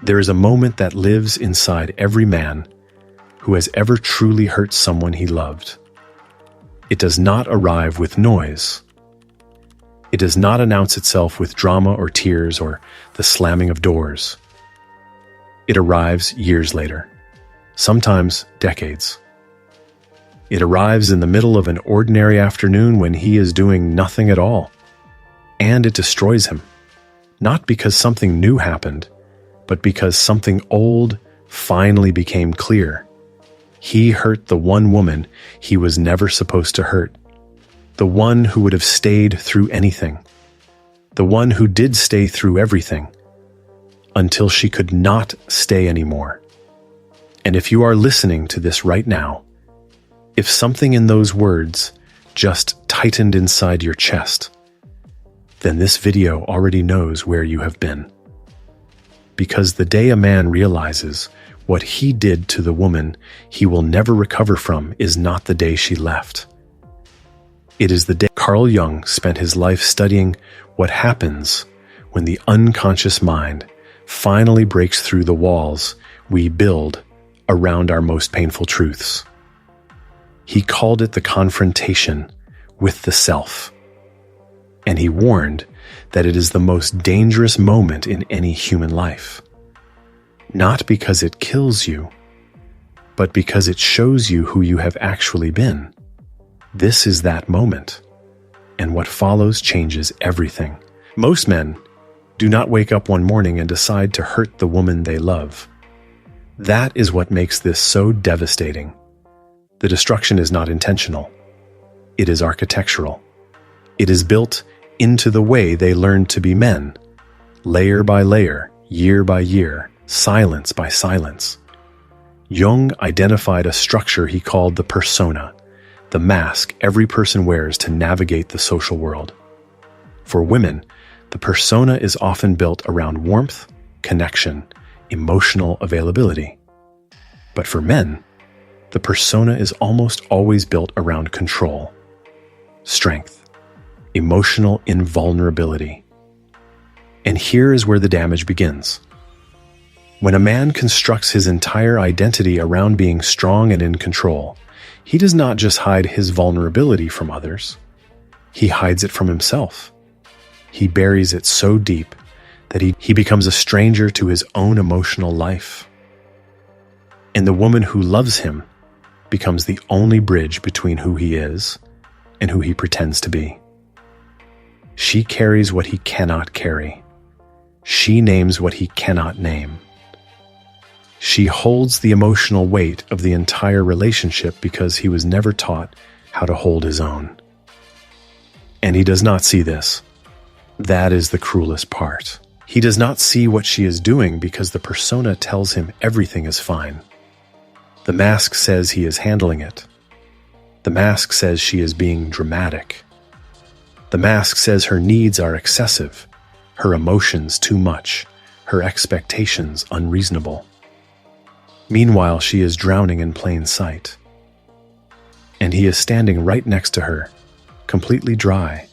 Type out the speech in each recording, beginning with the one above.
There is a moment that lives inside every man who has ever truly hurt someone he loved. It does not arrive with noise. It does not announce itself with drama or tears or the slamming of doors. It arrives years later, sometimes decades. It arrives in the middle of an ordinary afternoon when he is doing nothing at all, and it destroys him, not because something new happened, but because something old finally became clear. He hurt the one woman he was never supposed to hurt, the one who would have stayed through anything, the one who did stay through everything, until she could not stay anymore. And if you are listening to this right now, if something in those words just tightened inside your chest, then this video already knows where you have been. Because the day a man realizes what he did to the woman he will never recover from is not the day she left. It is the day Carl Jung spent his life studying what happens when the unconscious mind finally breaks through the walls we build around our most painful truths. He called it the confrontation with the self, and he warned that it is the most dangerous moment in any human life. Not because it kills you, but because it shows you who you have actually been. This is that moment, and what follows changes everything. Most men do not wake up one morning and decide to hurt the woman they love. That is what makes this so devastating. The destruction is not intentional. It is architectural. It is built into the way they learned to be men, layer by layer, year by year, silence by silence. Jung identified a structure he called the persona, the mask every person wears to navigate the social world. For women, the persona is often built around warmth, connection, emotional availability. But for men, the persona is almost always built around control, strength, emotional invulnerability. And here is where the damage begins. When a man constructs his entire identity around being strong and in control, he does not just hide his vulnerability from others, he hides it from himself. He buries it so deep that he becomes a stranger to his own emotional life. And the woman who loves him becomes the only bridge between who he is and who he pretends to be. She carries what he cannot carry. She names what he cannot name. She holds the emotional weight of the entire relationship because he was never taught how to hold his own. And he does not see this. That is the cruelest part. He does not see what she is doing because the persona tells him everything is fine. The mask says he is handling it. The mask says she is being dramatic. The mask says her needs are excessive, her emotions too much, her expectations unreasonable. Meanwhile, she is drowning in plain sight. And he is standing right next to her, completely dry,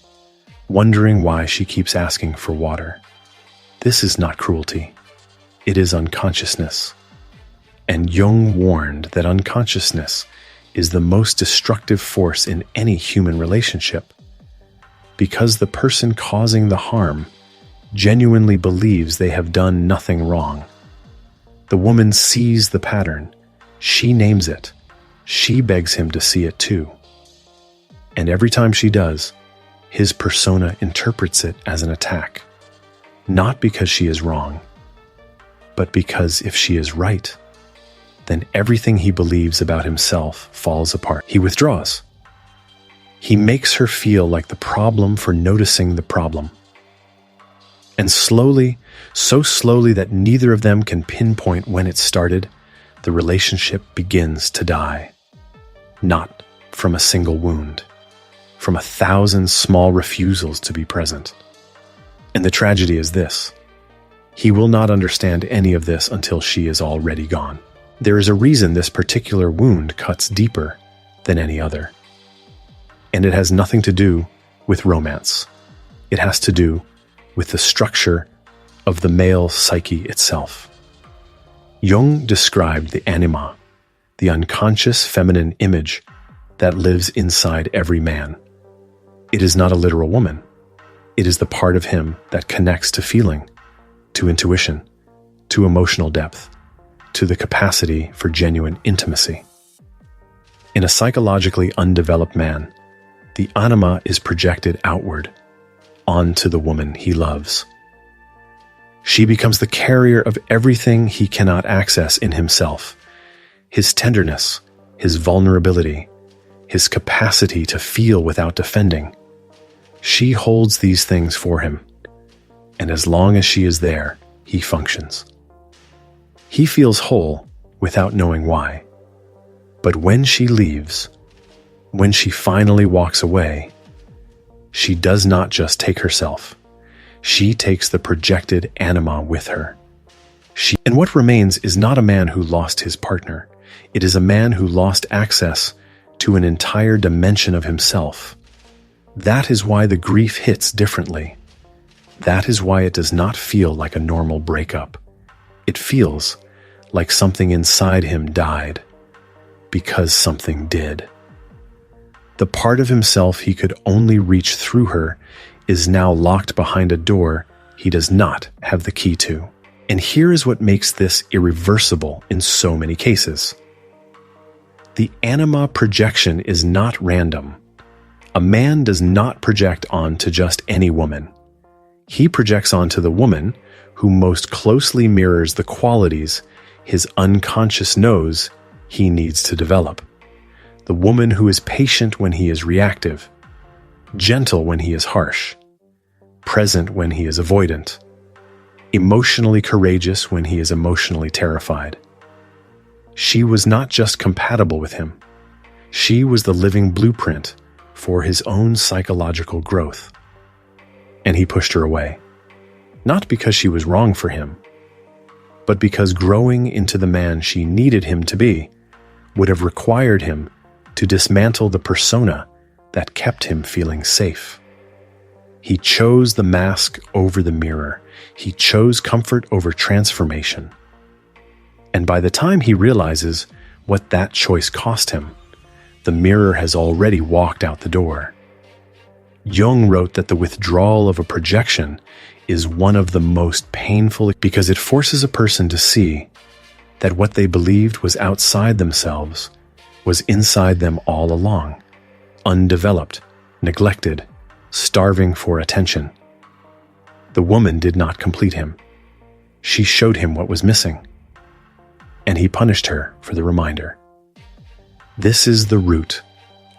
wondering why she keeps asking for water. This is not cruelty. It is unconsciousness. And Jung warned that unconsciousness is the most destructive force in any human relationship, because the person causing the harm genuinely believes they have done nothing wrong. The woman sees the pattern. She names it. She begs him to see it too. And every time she does, his persona interprets it as an attack. Not because she is wrong, but because if she is right, then everything he believes about himself falls apart. He withdraws. He makes her feel like the problem for noticing the problem. And slowly, so slowly that neither of them can pinpoint when it started, the relationship begins to die. Not from a single wound, from 1,000 small refusals to be present. And the tragedy is this: he will not understand any of this until she is already gone. There is a reason this particular wound cuts deeper than any other. And it has nothing to do with romance. It has to do with the structure of the male psyche itself. Jung described the anima, the unconscious feminine image that lives inside every man. It is not a literal woman. It is the part of him that connects to feeling, to intuition, to emotional depth, to the capacity for genuine intimacy. In a psychologically undeveloped man, the anima is projected outward, onto the woman he loves. She becomes the carrier of everything he cannot access in himself: his tenderness, his vulnerability, his capacity to feel without defending. She holds these things for him, and as long as she is there, he functions. He feels whole without knowing why. But when she leaves, when she finally walks away, she does not just take herself. She takes the projected anima with her. And what remains is not a man who lost his partner. It is a man who lost access to an entire dimension of himself. That is why the grief hits differently. That is why it does not feel like a normal breakup. It feels like something inside him died, because something did. The part of himself he could only reach through her is now locked behind a door he does not have the key to. And here is what makes this irreversible in so many cases. The anima projection is not random. A man does not project onto just any woman. He projects onto the woman who most closely mirrors the qualities his unconscious knows he needs to develop. The woman who is patient when he is reactive, gentle when he is harsh, present when he is avoidant, emotionally courageous when he is emotionally terrified. She was not just compatible with him. She was the living blueprint for his own psychological growth. And he pushed her away, not because she was wrong for him, but because growing into the man she needed him to be would have required him to dismantle the persona that kept him feeling safe. He chose the mask over the mirror. He chose comfort over transformation. And by the time he realizes what that choice cost him, the mirror has already walked out the door. Jung wrote that the withdrawal of a projection is one of the most painful because it forces a person to see that what they believed was outside themselves was inside them all along, undeveloped, neglected, starving for attention. The woman did not complete him. She showed him what was missing, and he punished her for the reminder. This is the root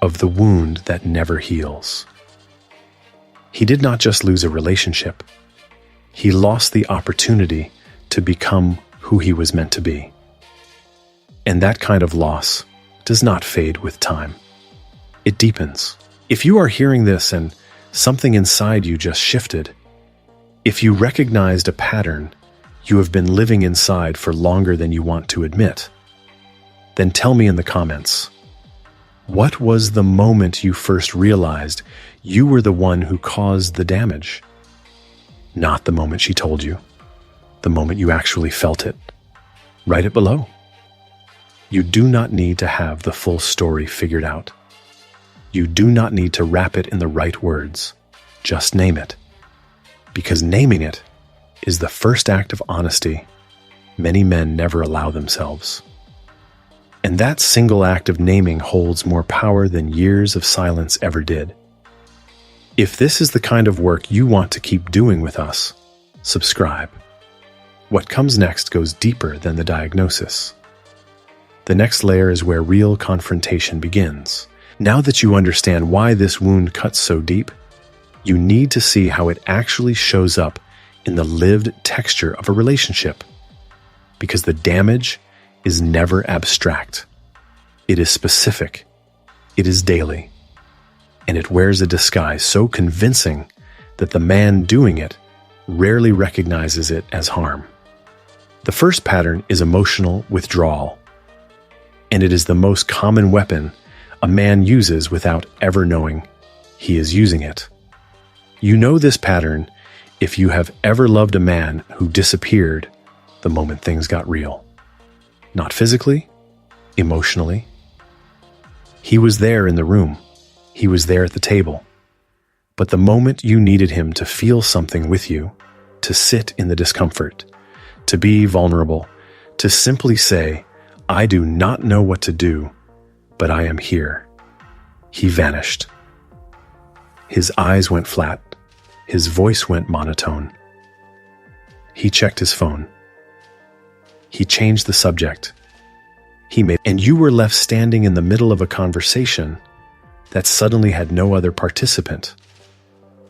of the wound that never heals. He did not just lose a relationship. He lost the opportunity to become who he was meant to be. And that kind of loss does not fade with time. It deepens. If you are hearing this and something inside you just shifted, if you recognized a pattern you have been living inside for longer than you want to admit, then tell me in the comments, what was the moment you first realized you were the one who caused the damage? Not the moment she told you, the moment you actually felt it. Write it below. You do not need to have the full story figured out. You do not need to wrap it in the right words. Just name it. Because naming it is the first act of honesty many men never allow themselves. And that single act of naming holds more power than years of silence ever did. If this is the kind of work you want to keep doing with us, subscribe. What comes next goes deeper than the diagnosis. The next layer is where real confrontation begins. Now that you understand why this wound cuts so deep, you need to see how it actually shows up in the lived texture of a relationship. Because the damage is never abstract. It is specific. It is daily. And it wears a disguise so convincing that the man doing it rarely recognizes it as harm. The first pattern is emotional withdrawal. And it is the most common weapon a man uses without ever knowing he is using it. You know this pattern if you have ever loved a man who disappeared the moment things got real. Not physically, emotionally. He was there in the room. He was there at the table. But the moment you needed him to feel something with you, to sit in the discomfort, to be vulnerable, to simply say, "I do not know what to do, but I am here," he vanished. His eyes went flat. His voice went monotone. He checked his phone. He changed the subject. And you were left standing in the middle of a conversation that suddenly had no other participant.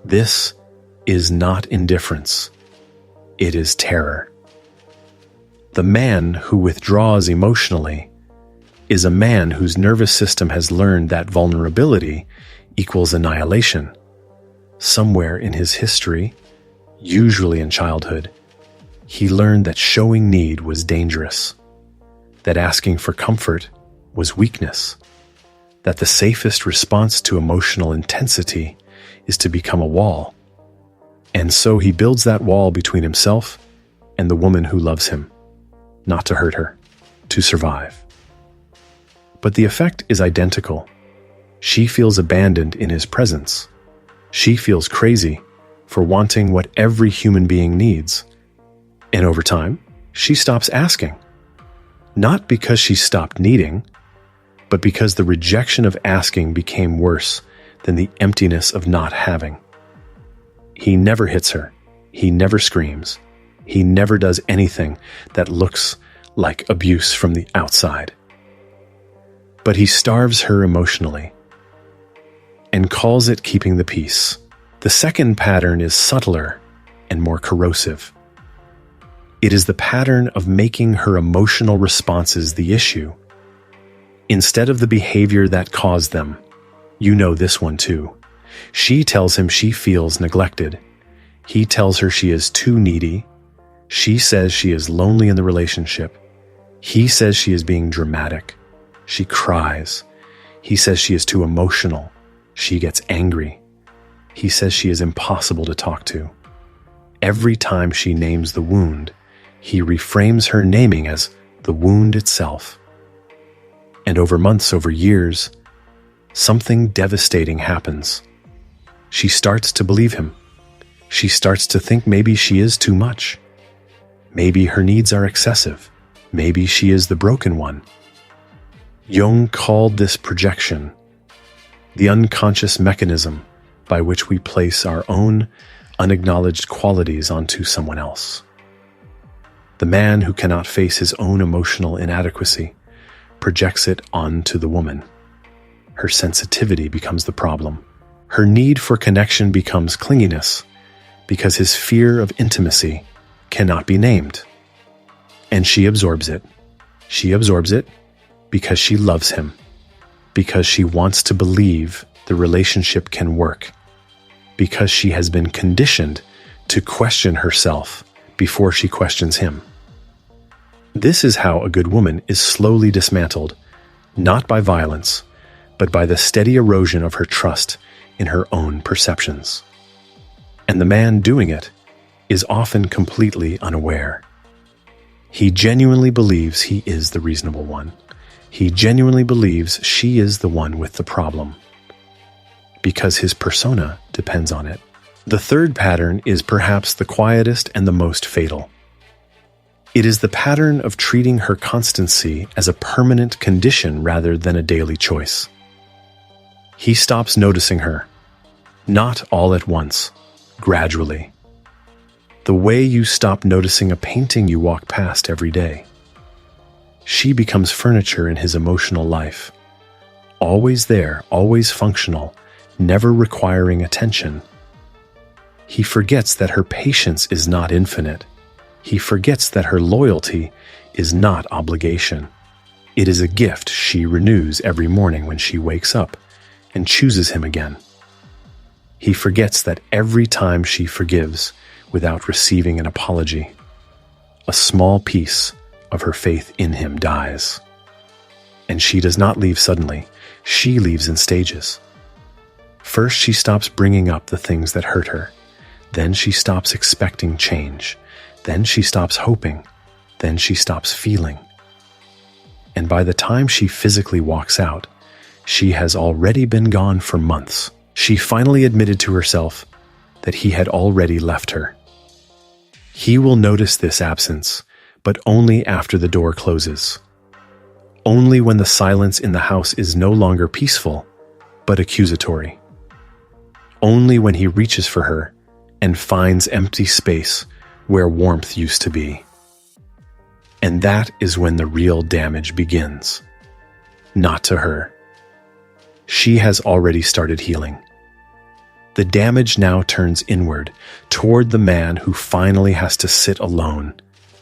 This is not indifference. It is terror. The man who withdraws emotionally is a man whose nervous system has learned that vulnerability equals annihilation. Somewhere in his history, usually in childhood, he learned that showing need was dangerous, that asking for comfort was weakness, that the safest response to emotional intensity is to become a wall. And so he builds that wall between himself and the woman who loves him, not to hurt her, to survive. But the effect is identical. She feels abandoned in his presence. She feels crazy for wanting what every human being needs. And over time, she stops asking. Not because she stopped needing, but because the rejection of asking became worse than the emptiness of not having. He never hits her. He never screams. He never does anything that looks like abuse from the outside. But he starves her emotionally and calls it keeping the peace. The second pattern is subtler and more corrosive. It is the pattern of making her emotional responses the issue, instead of the behavior that caused them. You know this one too. She tells him she feels neglected. He tells her she is too needy. She says she is lonely in the relationship. He says she is being dramatic. She cries. He says she is too emotional. She gets angry. He says she is impossible to talk to. Every time she names the wound, he reframes her naming as the wound itself. And over months, over years, something devastating happens. She starts to believe him. She starts to think maybe she is too much. Maybe her needs are excessive. Maybe she is the broken one. Jung called this projection, the unconscious mechanism by which we place our own unacknowledged qualities onto someone else. The man who cannot face his own emotional inadequacy projects it onto the woman. Her sensitivity becomes the problem. Her need for connection becomes clinginess because his fear of intimacy cannot be named. And she absorbs it. She absorbs it because she loves him, because she wants to believe the relationship can work, because she has been conditioned to question herself before she questions him. This is how a good woman is slowly dismantled, not by violence, but by the steady erosion of her trust in her own perceptions. And the man doing it is often completely unaware. He genuinely believes he is the reasonable one. He genuinely believes she is the one with the problem, because his persona depends on it. The third pattern is perhaps the quietest and the most fatal. It is the pattern of treating her constancy as a permanent condition rather than a daily choice. He stops noticing her, not all at once, gradually. The way you stop noticing a painting you walk past every day. She becomes furniture in his emotional life, always there, always functional, never requiring attention. He forgets that her patience is not infinite. He forgets that her loyalty is not obligation. It is a gift she renews every morning when she wakes up and chooses him again. He forgets that every time she forgives without receiving an apology, a small piece of her faith in him dies. And she does not leave suddenly. She leaves in stages. First, she stops bringing up the things that hurt her. Then she stops expecting change. Then she stops hoping. Then she stops feeling. and by the time she physically walks out, she has already been gone for months. She finally admitted to herself that he had already left her. He will notice this absence, but only after the door closes. Only when the silence in the house is no longer peaceful, but accusatory. Only when he reaches for her and finds empty space where warmth used to be. And that is when the real damage begins. Not to her. She has already started healing. The damage now turns inward, toward the man who finally has to sit alone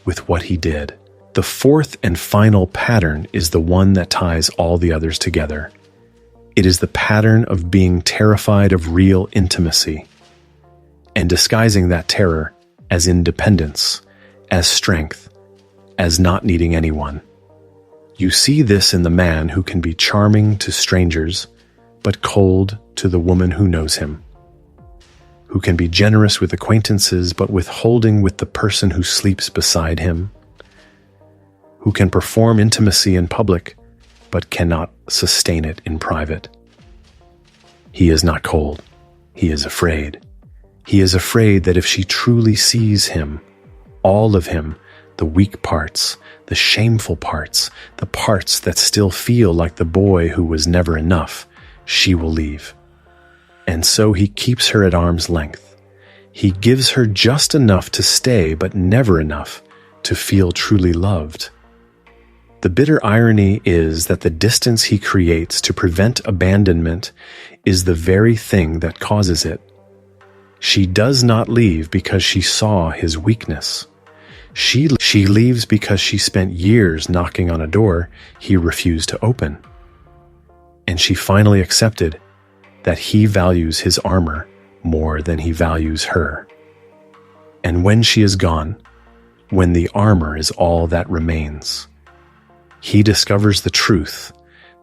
with what he did. The fourth and final pattern is the one that ties all the others together. It is the pattern of being terrified of real intimacy and disguising that terror as independence, as strength, as not needing anyone. You see this in the man who can be charming to strangers, but cold to the woman who knows him, who can be generous with acquaintances, but withholding with the person who sleeps beside him, who can perform intimacy in public, but cannot sustain it in private. He is not cold. He is afraid. He is afraid that if she truly sees him, all of him, the weak parts, the shameful parts, the parts that still feel like the boy who was never enough, she will leave. And so he keeps her at arm's length. He gives her just enough to stay, but never enough to feel truly loved. The bitter irony is that the distance he creates to prevent abandonment is the very thing that causes it. She does not leave because she saw his weakness. She leaves because she spent years knocking on a door he refused to open. And she finally accepted that he values his armor more than he values her. And when she is gone, when the armor is all that remains, he discovers the truth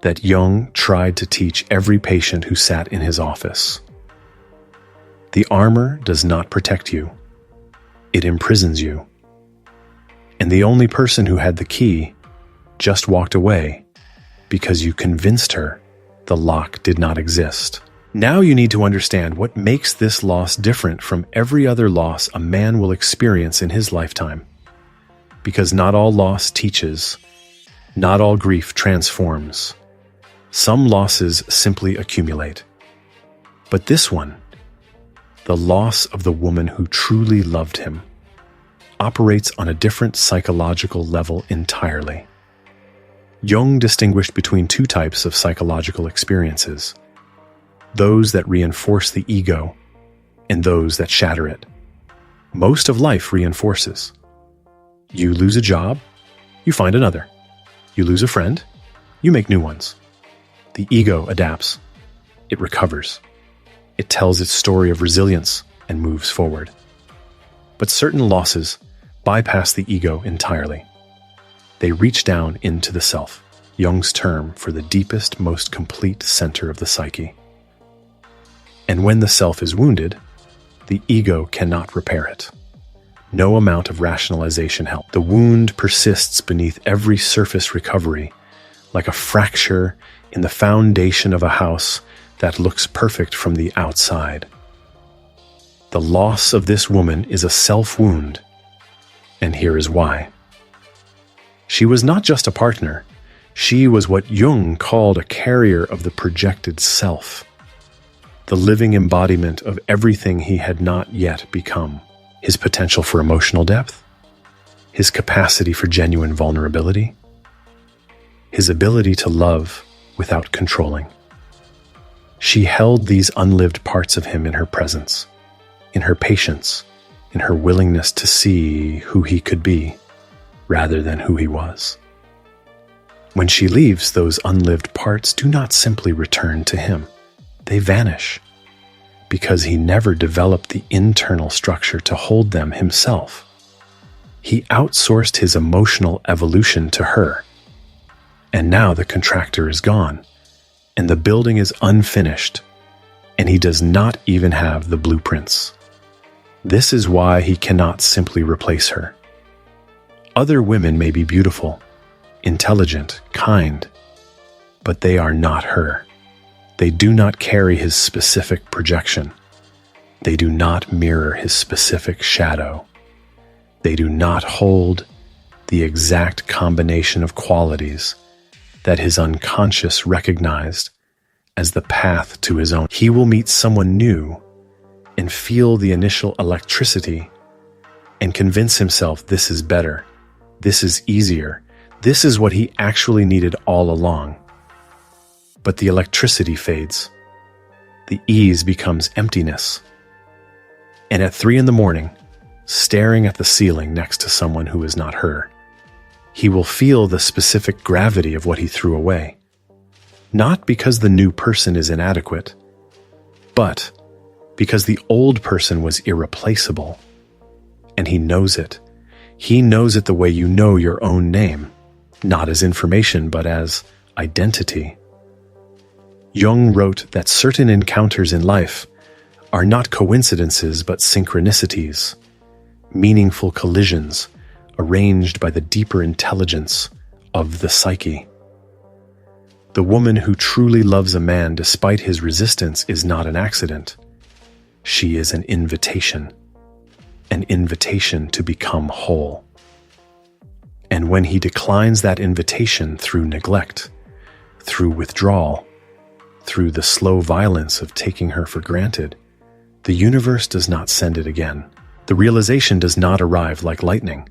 that Jung tried to teach every patient who sat in his office. The armor does not protect you. It imprisons you. And the only person who had the key just walked away because you convinced her the lock did not exist. Now you need to understand what makes this loss different from every other loss a man will experience in his lifetime. Because not all loss teaches, not all grief transforms. Some losses simply accumulate. But this one, the loss of the woman who truly loved him, operates on a different psychological level entirely. Jung distinguished between two types of psychological experiences: those that reinforce the ego and those that shatter it. Most of life reinforces. You lose a job, you find another. You lose a friend, you make new ones. The ego adapts. It recovers. It tells its story of resilience and moves forward. But certain losses bypass the ego entirely. They reach down into the self, Jung's term for the deepest, most complete center of the psyche. And when the self is wounded, the ego cannot repair it. No amount of rationalization helps. The wound persists beneath every surface recovery, like a fracture in the foundation of a house that looks perfect from the outside. The loss of this woman is a self-wound, and here is why. She was not just a partner. She was what Jung called a carrier of the projected self, the living embodiment of everything he had not yet become. His potential for emotional depth, his capacity for genuine vulnerability, his ability to love without controlling. She held these unlived parts of him in her presence, in her patience, in her willingness to see who he could be rather than who he was. When she leaves, those unlived parts do not simply return to him. They vanish, because he never developed the internal structure to hold them himself. He outsourced his emotional evolution to her. And now the contractor is gone, and the building is unfinished, and he does not even have the blueprints. This is why he cannot simply replace her. Other women may be beautiful, intelligent, kind, but they are not her. They do not carry his specific projection. They do not mirror his specific shadow. They do not hold the exact combination of qualities that his unconscious recognized as the path to his own. He will meet someone new and feel the initial electricity and convince himself this is better, this is easier, this is what he actually needed all along. But the electricity fades. The ease becomes emptiness. And at 3 a.m, staring at the ceiling next to someone who is not her, he will feel the specific gravity of what he threw away. Not because the new person is inadequate, but because the old person was irreplaceable. And he knows it. He knows it the way you know your own name, not as information, but as identity. Jung wrote that certain encounters in life are not coincidences but synchronicities, meaningful collisions arranged by the deeper intelligence of the psyche. The woman who truly loves a man despite his resistance is not an accident. She is an invitation to become whole. And when he declines that invitation through neglect, through withdrawal, through the slow violence of taking her for granted, the universe does not send it again. The realization does not arrive like lightning.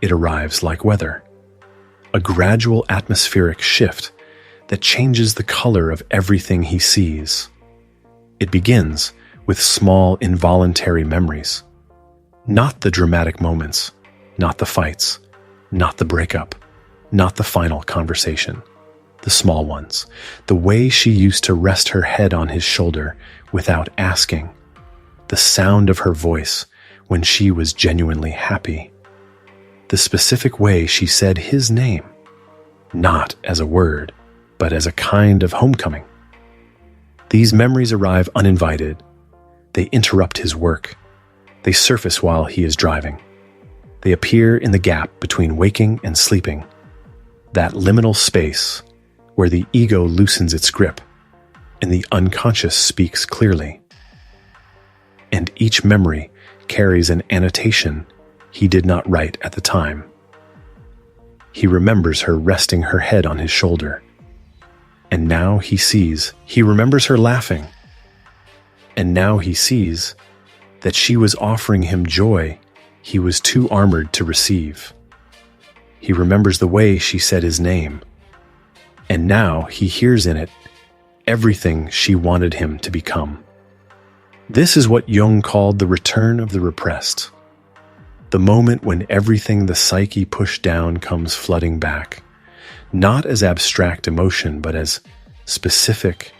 It arrives like weather, a gradual atmospheric shift that changes the color of everything he sees. It begins with small involuntary memories, not the dramatic moments, not the fights, not the breakup, not the final conversation. The small ones, the way she used to rest her head on his shoulder without asking, the sound of her voice when she was genuinely happy, the specific way she said his name, not as a word, but as a kind of homecoming. These memories arrive uninvited. They interrupt his work. They surface while he is driving. They appear in the gap between waking and sleeping, that liminal space where the ego loosens its grip and the unconscious speaks clearly. And each memory carries an annotation he did not write at the time. He remembers her resting her head on his shoulder. And now he remembers her laughing. And now he sees that she was offering him joy he was too armored to receive. He remembers the way she said his name. And now he hears in it everything she wanted him to become. This is what Jung called the return of the repressed, the moment when everything the psyche pushed down comes flooding back, not as abstract emotion, but as specific,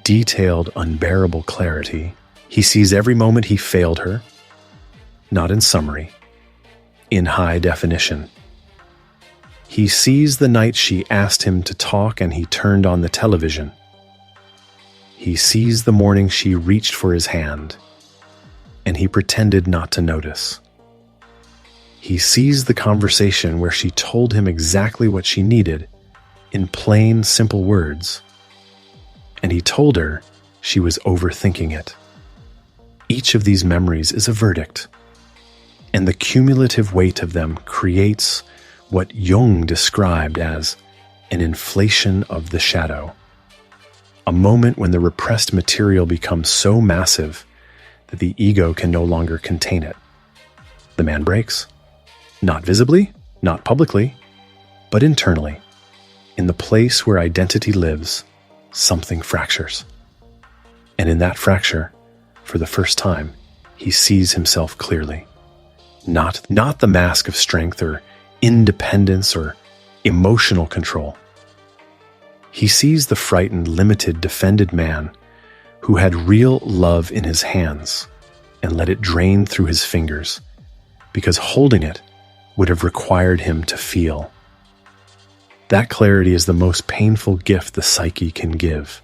detailed, unbearable clarity. He sees every moment he failed her, not in summary, in high definition. He sees the night she asked him to talk and he turned on the television. He sees the morning she reached for his hand and he pretended not to notice. He sees the conversation where she told him exactly what she needed in plain, simple words, and he told her she was overthinking it. Each of these memories is a verdict, and the cumulative weight of them creates what Jung described as an inflation of the shadow, a moment when the repressed material becomes so massive that the ego can no longer contain it. The man breaks, not visibly, not publicly, but internally. In the place where identity lives, something fractures. And in that fracture, for the first time, he sees himself clearly. Not the mask of strength or independence or emotional control. He sees the frightened, limited, defended man who had real love in his hands and let it drain through his fingers because holding it would have required him to feel. That clarity is the most painful gift the psyche can give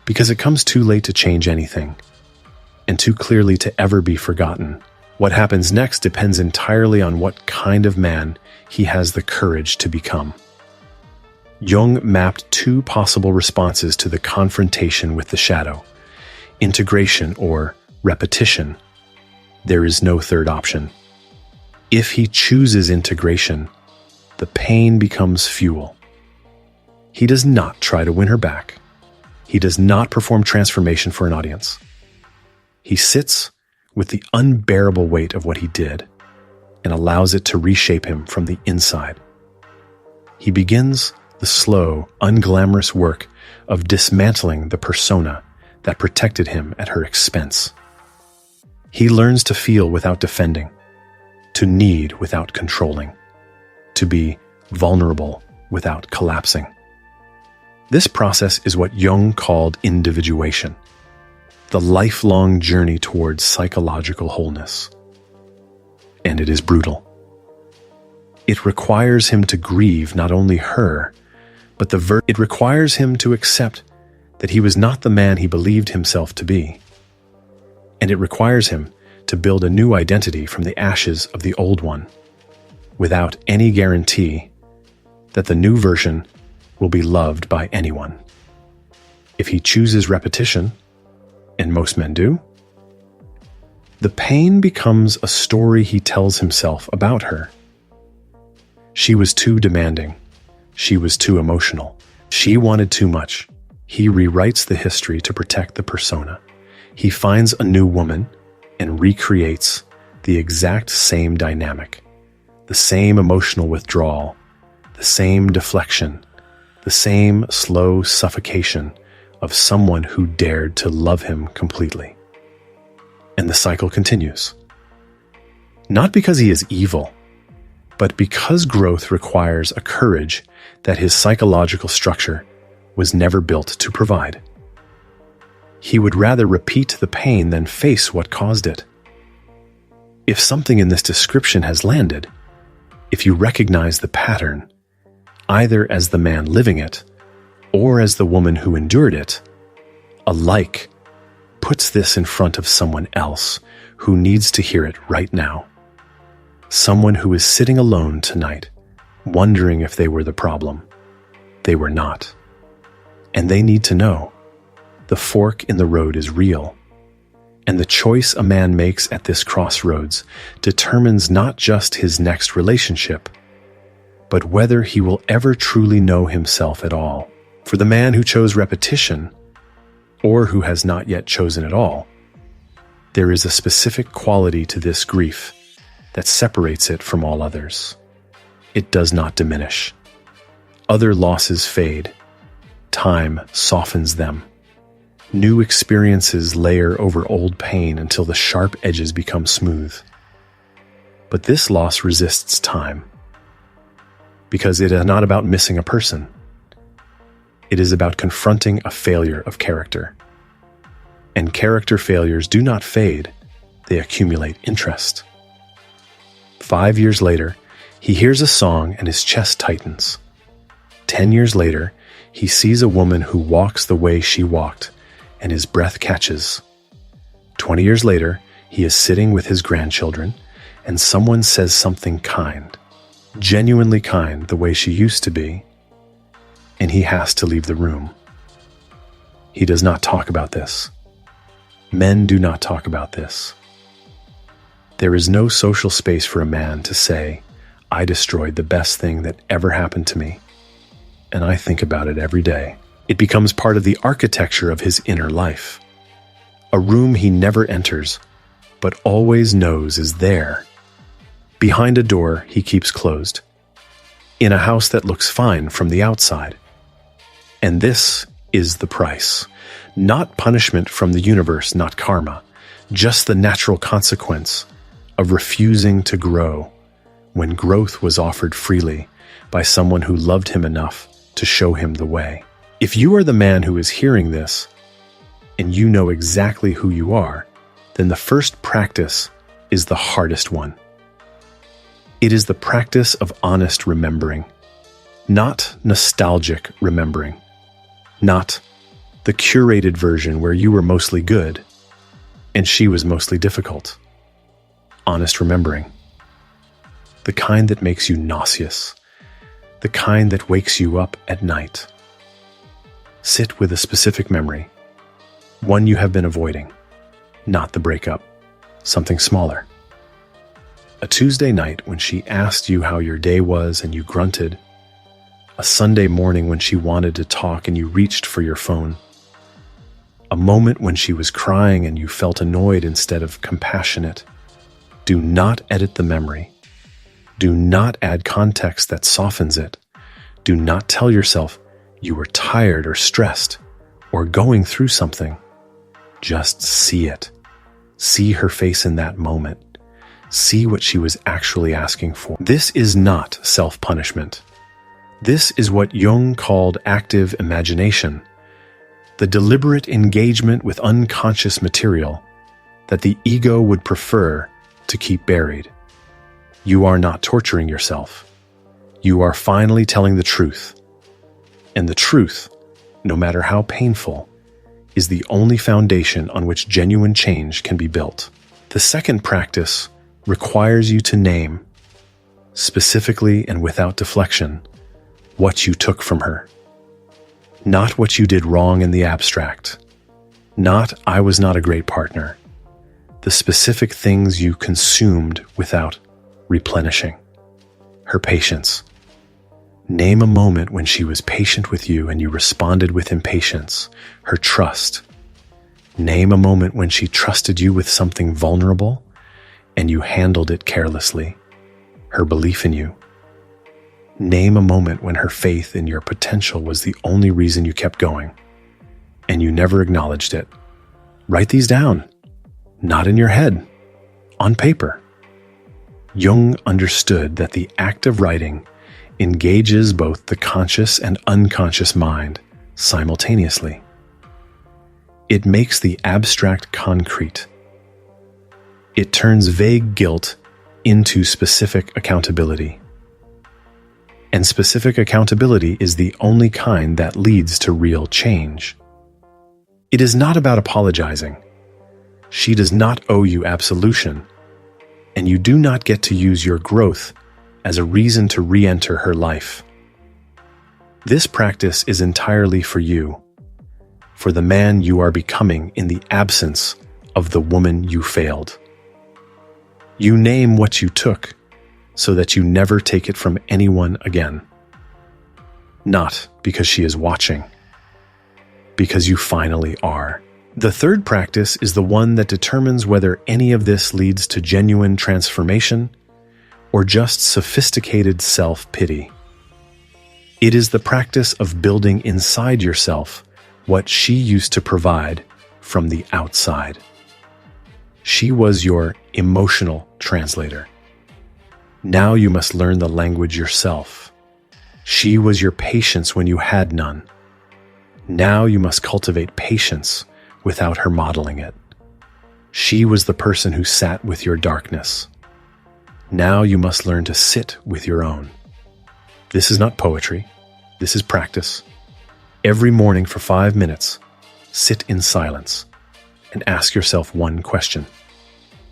because it comes too late to change anything and too clearly to ever be forgotten. What happens next depends entirely on what kind of man he has the courage to become. Jung mapped two possible responses to the confrontation with the shadow: integration or repetition. There is no third option. If he chooses integration, the pain becomes fuel. He does not try to win her back. He does not perform transformation for an audience. He sits with the unbearable weight of what he did and allows it to reshape him from the inside. He begins the slow, unglamorous work of dismantling the persona that protected him at her expense. He learns to feel without defending, to need without controlling, to be vulnerable without collapsing. This process is what Jung called individuation, the lifelong journey towards psychological wholeness. And it is brutal. It requires him to grieve not only her, but it requires him to accept that he was not the man he believed himself to be. And it requires him to build a new identity from the ashes of the old one, without any guarantee that the new version will be loved by anyone. If he chooses repetition, and most men do, the pain becomes a story he tells himself about her. She was too demanding. She was too emotional. She wanted too much. He rewrites the history to protect the persona. He finds a new woman and recreates the exact same dynamic, the same emotional withdrawal, the same deflection, the same slow suffocation of someone who dared to love him completely. And the cycle continues. Not because he is evil, but because growth requires a courage that his psychological structure was never built to provide. He would rather repeat the pain than face what caused it. If something in this description has landed, if you recognize the pattern, either as the man living it or as the woman who endured it, alike puts this in front of someone else who needs to hear it right now. Someone who is sitting alone tonight, wondering if they were the problem. They were not. And they need to know the fork in the road is real. And the choice a man makes at this crossroads determines not just his next relationship, but whether he will ever truly know himself at all. For the man who chose repetition, or who has not yet chosen at all, there is a specific quality to this grief that separates it from all others. It does not diminish. Other losses fade. Time softens them. New experiences layer over old pain until the sharp edges become smooth. But this loss resists time, because it is not about missing a person. It is about confronting a failure of character. And character failures do not fade, they accumulate interest. 5 years later, he hears a song and his chest tightens. 10 years later, he sees a woman who walks the way she walked, and his breath catches. 20 years later, he is sitting with his grandchildren, and someone says something kind, genuinely kind the way she used to be, and he has to leave the room. He does not talk about this. Men do not talk about this. There is no social space for a man to say, I destroyed the best thing that ever happened to me, and I think about it every day. It becomes part of the architecture of his inner life. A room he never enters, but always knows is there. Behind a door he keeps closed. In a house that looks fine from the outside. And this is the price. Not punishment from the universe, not karma. Just the natural consequence of refusing to grow when growth was offered freely by someone who loved him enough to show him the way. If you are the man who is hearing this, and you know exactly who you are, then the first practice is the hardest one. It is the practice of honest remembering, not nostalgic remembering, not the curated version where you were mostly good and she was mostly difficult. honest remembering. The kind that makes you nauseous. The kind that wakes you up at night. Sit with a specific memory, one you have been avoiding, not the breakup, something smaller. A Tuesday night when she asked you how your day was and you grunted. A Sunday morning when she wanted to talk and you reached for your phone. A moment when she was crying and you felt annoyed instead of compassionate. Do not edit the memory. Do not add context that softens it. Do not tell yourself you were tired or stressed or going through something. Just see it. See her face in that moment. See what she was actually asking for. This is not self-punishment. This is what Jung called active imagination, the deliberate engagement with unconscious material that the ego would prefer to keep buried. You are not torturing yourself. You are finally telling the truth. And the truth, no matter how painful, is the only foundation on which genuine change can be built. The second practice requires you to name, specifically and without deflection, what you took from her. Not what you did wrong in the abstract. Not, I was not a great partner. The specific things you consumed without replenishing. Her patience. Name a moment when she was patient with you and you responded with impatience. Her trust. Name a moment when she trusted you with something vulnerable and you handled it carelessly. Her belief in you. Name a moment when her faith in your potential was the only reason you kept going, and you never acknowledged it. Write these down, not in your head, on paper. Jung understood that the act of writing engages both the conscious and unconscious mind simultaneously. It makes the abstract concrete. It turns vague guilt into specific accountability. And specific accountability is the only kind that leads to real change. It is not about apologizing. She does not owe you absolution, and you do not get to use your growth as a reason to re-enter her life. This practice is entirely for you, for the man you are becoming in the absence of the woman you failed. You name what you took so that you never take it from anyone again. Not because she is watching, because you finally are. The third practice is the one that determines whether any of this leads to genuine transformation or just sophisticated self-pity. It is the practice of building inside yourself what she used to provide from the outside. She was your emotional translator. Now you must learn the language yourself. She was your patience when you had none. Now you must cultivate patience without her modeling it. She was the person who sat with your darkness. Now you must learn to sit with your own. This is not poetry. This is practice. Every morning for 5 minutes, sit in silence and ask yourself one question.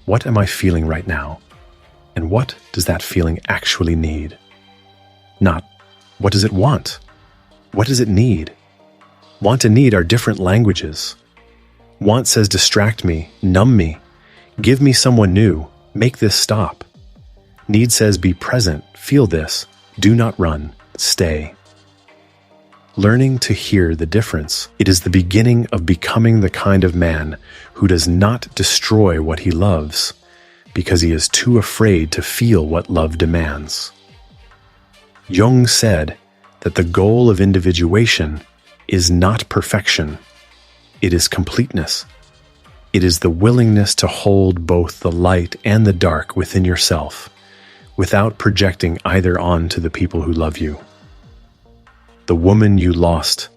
What am I feeling right now? And what does that feeling actually need? Not, what does it want? What does it need? Want and need are different languages. Want says distract me, numb me, give me someone new, make this stop. Need says be present, feel this, do not run, stay. Learning to hear the difference, it is the beginning of becoming the kind of man who does not destroy what he loves because he is too afraid to feel what love demands. Jung said that the goal of individuation is not perfection, it is completeness. It is the willingness to hold both the light and the dark within yourself without projecting either onto the people who love you. The woman you lost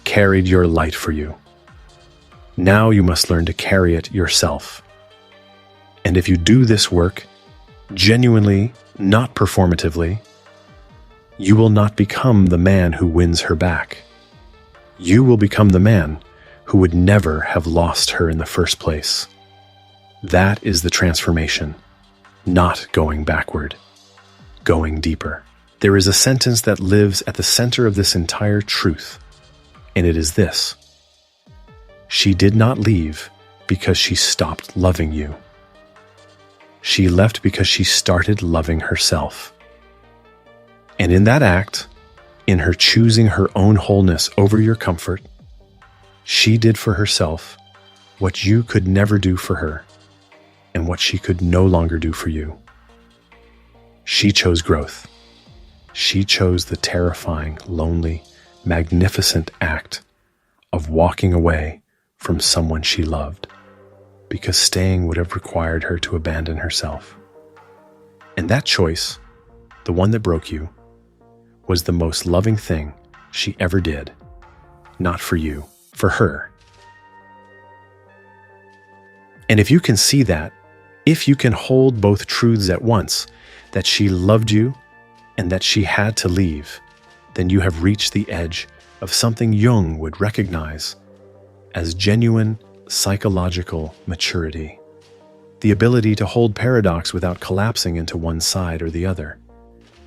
carried your light for you. Now you must learn to carry it yourself. And if you do this work, genuinely, not performatively, you will not become the man who wins her back. You will become the man who would never have lost her in the first place. That is the transformation. not going backward, going deeper. There is a sentence that lives at the center of this entire truth, and it is this: she did not leave because she stopped loving you. She left because she started loving herself. And in that act, in her choosing her own wholeness over your comfort, she did for herself what you could never do for her and what she could no longer do for you. She chose growth. She chose the terrifying, lonely, magnificent act of walking away from someone she loved, because staying would have required her to abandon herself. And that choice, the one that broke you, was the most loving thing she ever did. Not for you, for her. And if you can see that, if you can hold both truths at once, that she loved you and that she had to leave, then you have reached the edge of something Jung would recognize as genuine psychological maturity. The ability to hold paradox without collapsing into one side or the other.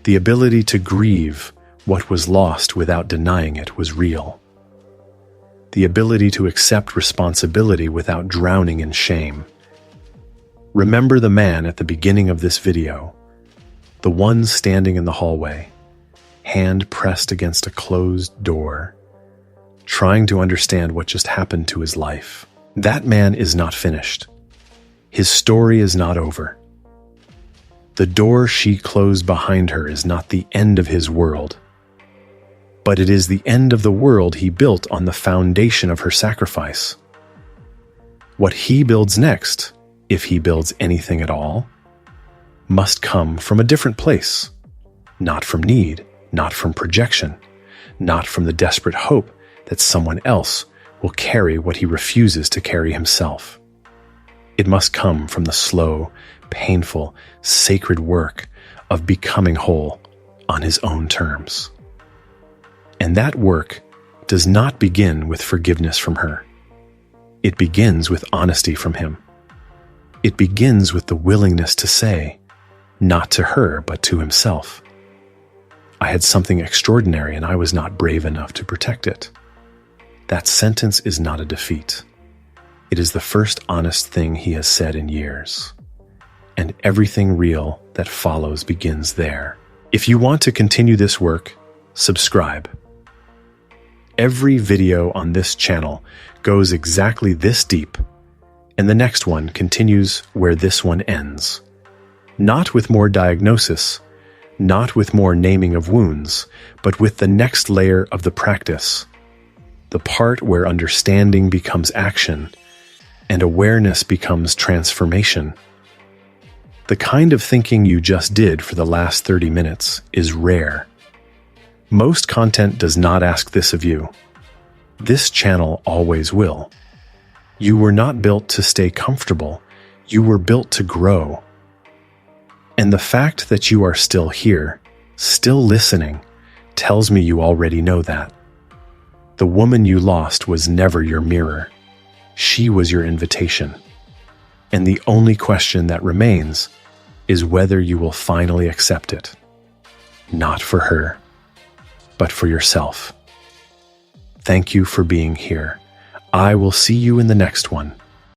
The ability to grieve what was lost without denying it was real. The ability to accept responsibility without drowning in shame. Remember the man at the beginning of this video, the one standing in the hallway, hand pressed against a closed door, trying to understand what just happened to his life. That man is not finished. His story is not over. The door she closed behind her is not the end of his world, but it is the end of the world he built on the foundation of her sacrifice. What he builds next, if he builds anything at all, must come from a different place, not from need, not from projection, not from the desperate hope that someone else will carry what he refuses to carry himself. It must come from the slow, painful, sacred work of becoming whole on his own terms. And that work does not begin with forgiveness from her. It begins with honesty from him. It begins with the willingness to say, not to her, but to himself, I had something extraordinary and I was not brave enough to protect it. That sentence is not a defeat. It is the first honest thing he has said in years. And everything real that follows begins there. If you want to continue this work, subscribe. Every video on this channel goes exactly this deep, and the next one continues where this one ends. Not with more diagnosis, not with more naming of wounds, but with the next layer of the practice. The part where understanding becomes action and awareness becomes transformation. The kind of thinking you just did for the last 30 minutes is rare. Most content does not ask this of you. This channel always will. You were not built to stay comfortable. You were built to grow. And the fact that you are still here, still listening, tells me you already know that. The woman you lost was never your mirror. She was your invitation. And the only question that remains is whether you will finally accept it. Not for her, but for yourself. Thank you for being here. I will see you in the next one.